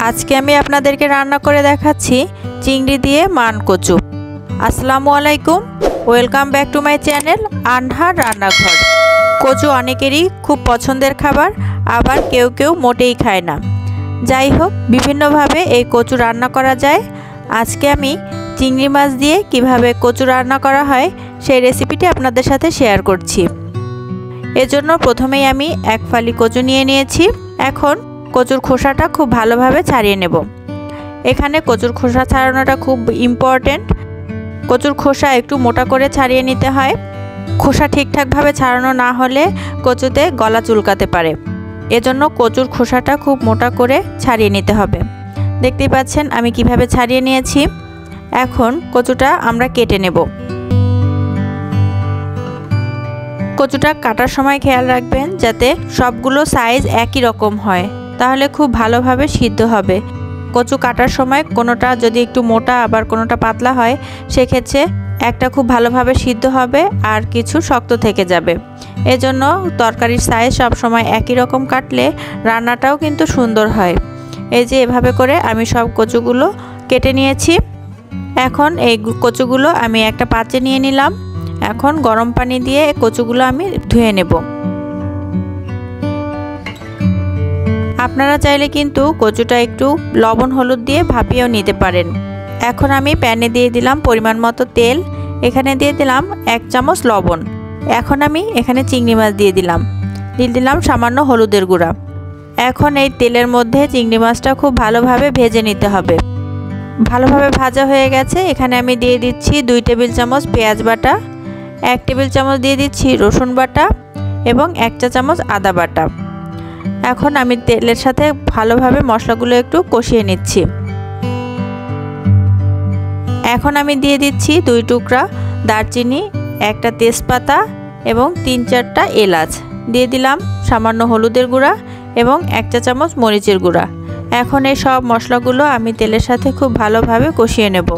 আজকে আমি আপনাদেরকে রান্না করে দেখাচ্ছি চিংড়ি দিয়ে মান কচু। আসসালামু আলাইকুম, welcome back to my channel আনহার রান্নাঘর। কচু অনেকেরই খুব পছন্দের খাবার, আবার কেউ কেউ মোটেই খায় না। যাই হোক, বিভিন্নভাবে এই কচু রান্না করা যায়। আজকে আমি চিংড়ি মাছ দিয়ে কিভাবে কচু রান্না করা হয় সেই রেসিপিটি আপনাদের সাথে শেয়ার করছি। এজন্য প্রথমেই আমি এক ফালি কচু নিয়ে নিয়েছি। এখন কচুর খোসাটা খুব ভালোভাবে ছাড়িয়ে নেব। এখানে কচুর খোসা ছাড়ানোটা খুব ইম্পর্টেন্ট। কচুর খোসা একটু মোটা করে ছাড়িয়ে নিতে হয়। খোসা ঠিকঠাকভাবে ছাড়ানো না হলে কচুতে গলা চুলকাতে পারে। এজন্য কচুর খোসাটা খুব মোটা করে ছাড়িয়ে নিতে হবে। দেখতেই পাচ্ছেন আমি কিভাবে ছাড়িয়ে নিয়েছি। এখন কচুটা আমরা কেটে নেব। কচুটা কাটার সময় খেয়াল রাখবেন যাতে সবগুলো সাইজ একই রকম হয়, তাহলে খুব ভালোভাবে সিদ্ধ হবে। কচু কাটার সময় কোনোটা যদি একটু মোটা আবার কোনোটা পাতলা হয়, সেক্ষেত্রে একটা খুব ভালোভাবে সিদ্ধ হবে আর কিছু শক্ত থেকে যাবে। এজন্য তরকারির সাইজ সব সময় একই রকম কাটলে রান্নাটাও কিন্তু সুন্দর হয়। এই যে এভাবে করে আমি সব কচুগুলো কেটে নিয়েছি। এখন এই কচুগুলো আমি একটা পাত্রে নিয়ে নিলাম। এখন গরম পানি দিয়ে কচুগুলো আমি ধুয়ে নেব। আপনারা চাইলে কিন্তু কচুটা একটু লবণ হলুদ দিয়ে ভাপিয়েও নিতে পারেন। এখন আমি প্যানে দিয়ে দিলাম পরিমাণ মতো তেল। এখানে দিয়ে দিলাম 1 চামচ লবণ। এখন আমি এখানে চিংড়ি মাছ দিয়ে দিলাম সামান্য হলুদের গুঁড়া। এখন এই তেলের মধ্যে চিংড়ি মাছটা খুব ভালোভাবে ভেজে নিতে হবে। ভালোভাবে ভাজা হয়ে গেছে। এখানে আমি দিয়ে দিচ্ছি 2 টেবিল চামচ পেঁয়াজ বাটা, 1 টেবিল চামচ দিয়ে দিচ্ছি রসুন বাটা এবং 1 চা চামচ আদা বাটা। এখন আমি তেলের সাথে ভালোভাবে মশলাগুলো একটু কষিয়ে নিচ্ছি। এখন আমি দিয়ে দিচ্ছি 2 টুকরা দারচিনি, 1টা তেজপাতা এবং 3-4টা এলাচ। দিয়ে দিলাম সামান্য হলুদের গুঁড়া এবং 1 চা চামচ মরিচের গুঁড়া। এখন এই সব মশলাগুলো আমি তেলের সাথে খুব ভালোভাবে কষিয়ে নেব।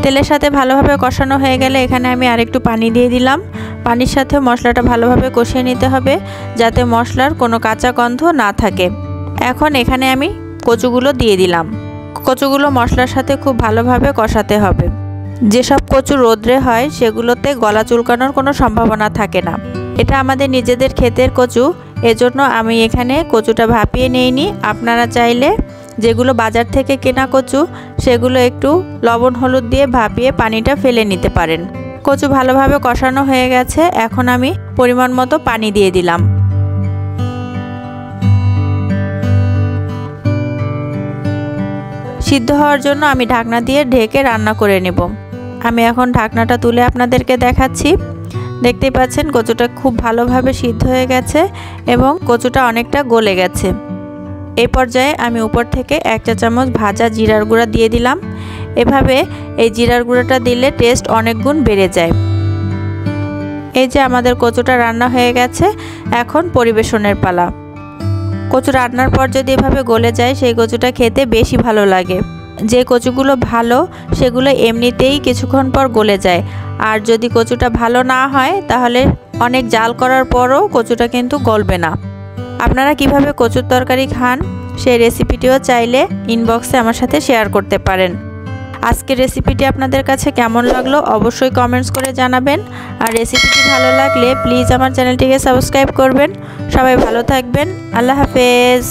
তেলের সাথে ভালোভাবে কষানো হয়ে গেলে এখানে আমি আরেকটু পানি দিয়ে দিলাম। পানির সাথে মশলাটা ভালোভাবে কষিয়ে নিতে হবে যাতে মশলার কোনো কাঁচা গন্ধ না থাকে। এখন এখানে আমি কচুগুলো দিয়ে দিলাম। কচুগুলো মশলার সাথে খুব ভালোভাবে কষাতে হবে। যেসব কচু রোদ্রে হয় সেগুলোতে গলা চুলকানোর কোনো সম্ভাবনা থাকে না। এটা আমাদের নিজেদের ক্ষেতের কচু, এজন্য আমি এখানে কচুটা ভাপিয়ে নেইনি। আপনারা চাইলে যেগুলো বাজার থেকে কেনা কচু সেগুলো একটু লবণ হলুদ দিয়ে ভাপিয়ে পানিটা ফেলে নিতে পারেন। কচু ভালোভাবে কষানো হয়ে গেছে। এখন আমি পরিমাণ মতো পানি দিয়ে দিলাম। সিদ্ধ হওয়ার জন্য আমি ঢাকনা দিয়ে ঢেকে রান্না করে নেব। আমি এখন ঢাকনাটা তুলে আপনাদেরকে দেখাচ্ছি। দেখতেই পাচ্ছেন কচুটা খুব ভালোভাবে সিদ্ধ হয়ে গেছে এবং কচুটা অনেকটা গলে গেছে। এই পর্যায়ে আমি উপর থেকে 1 চা চামচ ভাজা জিরার গুঁড়া দিয়ে দিলাম। এভাবে এই জিরার গুঁড়াটা দিলে টেস্ট অনেক গুণ বেড়ে যায়। এই যে আমাদের কচুটা রান্না হয়ে গেছে। এখন পরিবেশনের পালা। কচু রান্নার পর যদি এভাবে গলে যায় সেই কচুটা খেতে বেশি ভালো লাগে। যে কচুগুলো ভালো সেগুলো এমনিতেই কিছুক্ষণ পর গলে যায়, আর যদি কচুটা ভালো না হয় তাহলে অনেক জাল করার পরও কচুটা কিন্তু গলবে না। আপনারা কিভাবে কচুর তরকারি খান সেই রেসিপিটিও চাইলে ইনবক্সে আমার সাথে শেয়ার করতে পারেন। আজকের রেসিপিটি আপনাদের কাছে কেমন লাগলো অবশ্যই কমেন্টস করে জানাবেন। আর রেসিপিটি ভালো লাগলে প্লিজ আমার চ্যানেলটিকে সাবস্ক্রাইব করবেন। সবাই ভালো থাকবেন। আল্লাহ হাফেজ।